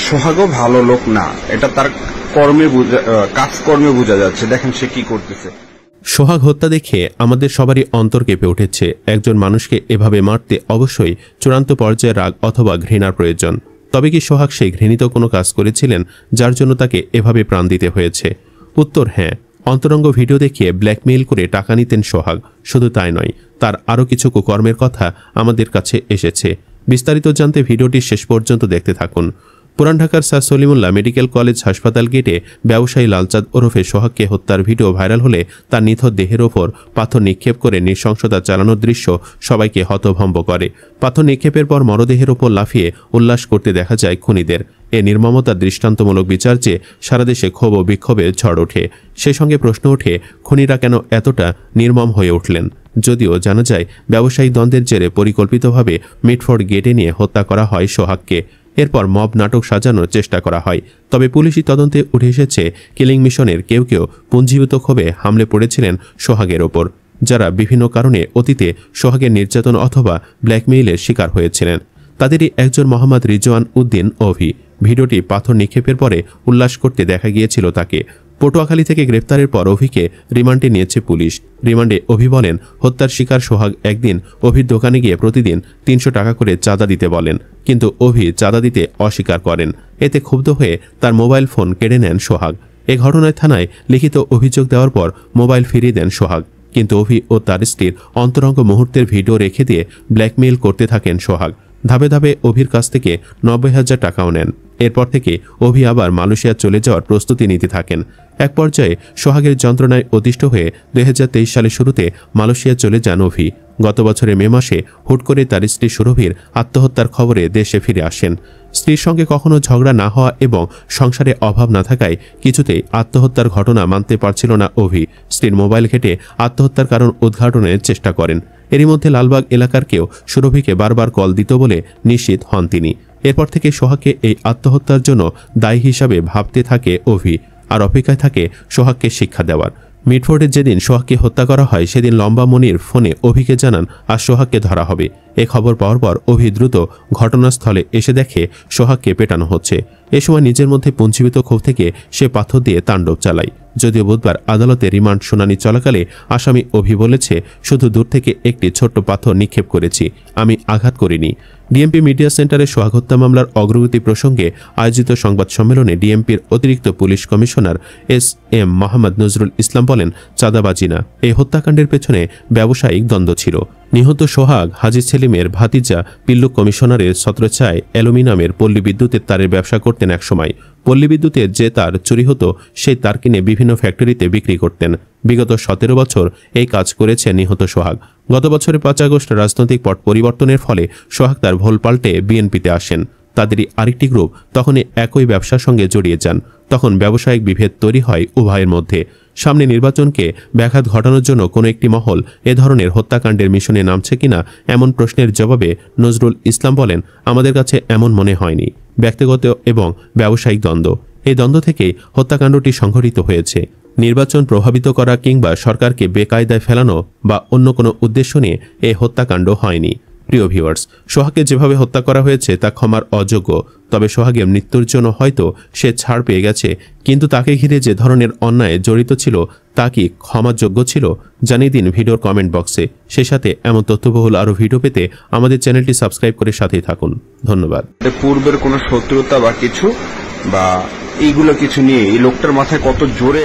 সোহাগও ভালো লোক না, এটা তার কাজকর্মে বোঝা যাচ্ছে। দেখেন সে কি করতেছে। সোহাগ হত্যা দেখে আমাদের সবারই অন্তর কেঁপে উঠেছে। একজন মানুষকে এভাবে মারতে অবশ্যই চূড়ান্ত পর্যায়ে রাগ অথবা ঘৃণার প্রয়োজন। তবে কি সোহাগ সেই ঘৃণিত কোনো কাজ করেছিলেন যার জন্য তাকে এভাবে প্রাণ দিতে হয়েছে? উত্তর হ্যাঁ। অন্তরঙ্গ ভিডিও দেখিয়ে ব্ল্যাকমেইল করে টাকা নিতেন সোহাগ। শুধু তাই নয়, তার আরও কিছু কুকর্মের কথা আমাদের কাছে এসেছে। বিস্তারিত জানতে ভিডিওটি শেষ পর্যন্ত দেখতে থাকুন। পুরান ঢাকার স্যার সলিমুল্লাহ মেডিকেল কলেজ হাসপাতাল গেটে ব্যবসায়ী লালচাঁদ ওরফে সোহাগকে হত্যার ভিডিও ভাইরাল হলে তার নিথর দেহের ওপর পাথর নিক্ষেপ করে নৃশংসতা চালানোর দৃশ্য সবাইকে হতভম্ব করে। পাথর নিক্ষেপের পর মরদেহের ওপর লাফিয়ে উল্লাস করতে দেখা যায় খুনিদের। এ নির্মমতার দৃষ্টান্তমূলক বিচার চেয়ে সারা দেশে ক্ষোভ ও বিক্ষোভে ঝড় ওঠে। সেই সঙ্গে প্রশ্ন ওঠে, খুনিরা কেন এতটা নির্মম হয়ে উঠলেন? যদিও জানা যায় ব্যবসায়িক দ্বন্দ্বের জেরে পরিকল্পিতভাবে মিটফোর্ড গেটে নিয়ে হত্যা করা হয় সোহাগকে। এরপর মব নাটক সাজানোর চেষ্টা করা হয়। তবে পুলিশি তদন্তে উঠে এসেছে কিলিং মিশনের কেউ কেউ পুঞ্জীভূত ক্ষোভে হামলে পড়েছিলেন সোহাগের ওপর, যারা বিভিন্ন কারণে অতীতে সোহাগের নির্যাতন অথবা ব্ল্যাকমেইলের শিকার হয়েছিলেন। তাদেরই একজন মোহাম্মদ রিজওয়ান উদ্দিন অভি। ভিডিওটি পাথর নিক্ষেপের পরে উল্লাস করতে দেখা গিয়েছিল তাকে। পটুয়াখালী থেকে গ্রেপ্তারের পর অভিকে রিমান্ডে নিয়েছে পুলিশ। রিমান্ডে অভি বলেন, হত্যার শিকার সোহাগ একদিন অভির দোকানে গিয়ে প্রতিদিন 300 টাকা করে চাঁদা দিতে বলেন, কিন্তু অভি চাঁদা দিতে অস্বীকার করেন। এতে ক্ষুব্ধ হয়ে তার মোবাইল ফোন কেড়ে নেন সোহাগ। এ ঘটনায় থানায় লিখিত অভিযোগ দেওয়ার পর মোবাইল ফিরিয়ে দেন সোহাগ। কিন্তু অভি ও তার স্ত্রীর অন্তরঙ্গ মুহূর্তের ভিডিও রেখে দিয়ে ব্ল্যাকমেইল করতে থাকেন সোহাগ। ধাপে ধাপে অভির কাছ থেকে 90,000 টাকাও নেন। এরপর থেকে অভি আবার মালয়েশিয়া চলে যাওয়ার প্রস্তুতি নিতে থাকেন। এক পর্যায়ে সোহাগের যন্ত্রণায় অতিষ্ঠ হয়ে 2023 সালের শুরুতে মালয়েশিয়া চলে যান অভি। গত বছরের মে মাসে হুট করে তার স্ত্রী সুরভির আত্মহত্যার খবরে দেশে ফিরে আসেন। স্ত্রীর সঙ্গে কখনো ঝগড়া না হওয়া এবং সংসারে অভাব না থাকায় কিছুতেই আত্মহত্যার ঘটনা মানতে পারছিল না অভি। স্ত্রীর মোবাইল ঘেটে আত্মহত্যার কারণ উদ্ঘাটনের চেষ্টা করেন। এরই মধ্যে লালবাগ এলাকার কেউ সুরভিকে বারবার কল দিত বলে নিশ্চিত হন তিনি। এরপর থেকে সোহাগকে এই আত্মহত্যার জন্য দায়ী হিসাবে ভাবতে থাকে অভি, আর অপেক্ষায় থাকে সোহাগকে শিক্ষা দেওয়ার। মিটফোর্ডের যেদিন সোহাগকে হত্যা করা হয় সেদিন লম্বা মনির ফোনে অভিকে জানান আর সোহাগকে ধরা হবে। এ খবর পাওয়ার পর অভি দ্রুত ঘটনাস্থলে এসে দেখে সোহাগকে পেটানো হচ্ছে। এ সময় নিজের মধ্যে পুঞ্জীভূত ক্ষোভ থেকে সে পাথর দিয়ে তাণ্ডব চালায়। যদিও বুধবার আদালতে রিমান্ড শুনানি চলাকালে আসামি অভি বলেছে, শুধু দূর থেকে একটি ছোট্ট পাথর নিক্ষেপ করেছি, আমি আঘাত করিনি। ডিএমপি মিডিয়া সেন্টারে সোহাগ হত্যা মামলার অগ্রগতি প্রসঙ্গে আয়োজিত সংবাদ সম্মেলনে ডিএমপির অতিরিক্ত police commissioner SM Mohammad Nazrul Islam বলেন, চাঁদাবাজি না, এই হত্যাকাণ্ডের পেছনে ব্যবসায়িক দ্বন্দ্ব ছিল। নিহত সোহাগ হাজী সেলিমের ভাতিজা পিল্লু কমিশনারের ছত্রছায়ায় অ্যালুমিনিয়ামের পল্লী বিদ্যুতের তারের ব্যবসা করতেন একসময়। পল্লী বিদ্যুতের যে তার চুরি হতো সেই তার কিনে বিভিন্ন ফ্যাক্টরিতে বিক্রি করতেন। বিগত 17 বছর এই কাজ করেছে নিহত সোহাগ। গত বছরের 5 আগস্ট রাজনৈতিক পট পরিবর্তনের ফলে সোহাগ তার ভোল পাল্টে বিএনপিতে আসেন। তাদেরই আরেকটি গ্রুপ তখনই একই ব্যবসার সঙ্গে জড়িয়ে যান। তখন ব্যবসায়িক বিভেদ তৈরি হয় উভয়ের মধ্যে। সামনে নির্বাচনকে ব্যাঘাত ঘটানোর জন্য কোনো একটি মহল এ ধরনের হত্যাকাণ্ডের মিশনে নামছে কিনা এমন প্রশ্নের জবাবে নজরুল ইসলাম বলেন, আমাদের কাছে এমন মনে হয়নি। ব্যক্তিগত এবং ব্যবসায়িক দ্বন্দ্ব, এই দ্বন্দ্ব থেকেই হত্যাকাণ্ডটি সংঘটিত হয়েছে। নির্বাচন প্রভাবিত করা কিংবা সরকারকে বেকায়দায় ফেলানো বা অন্য কোনো উদ্দেশ্য নিয়ে এই হত্যাকাণ্ড হয়নি। প্রিয় ভিউয়ার্স, সোহাগকে যেভাবে হত্যা করা হয়েছে তা ক্ষমার অযোগ্য। তবে সোহাগের মৃত্যুর জন্য হয়তো সে ছাড় পেয়ে গেছে, কিন্তু তাকে ঘিরে যে ধরনের অন্যায় জড়িত ছিল তা কি ক্ষমাযোগ্য ছিল? জানিয়ে দিন ভিডিওর কমেন্ট বক্সে। সেই সাথে এমন তথ্যবহুল আরও ভিডিও পেতে আমাদের চ্যানেলটি সাবস্ক্রাইব করে সাথেই থাকুন। ধন্যবাদ। পূর্বের কোনো শত্রুতা বা কিছু বা এইগুলো কিছু নিয়ে এই লোকটার মাথায় কত জোরে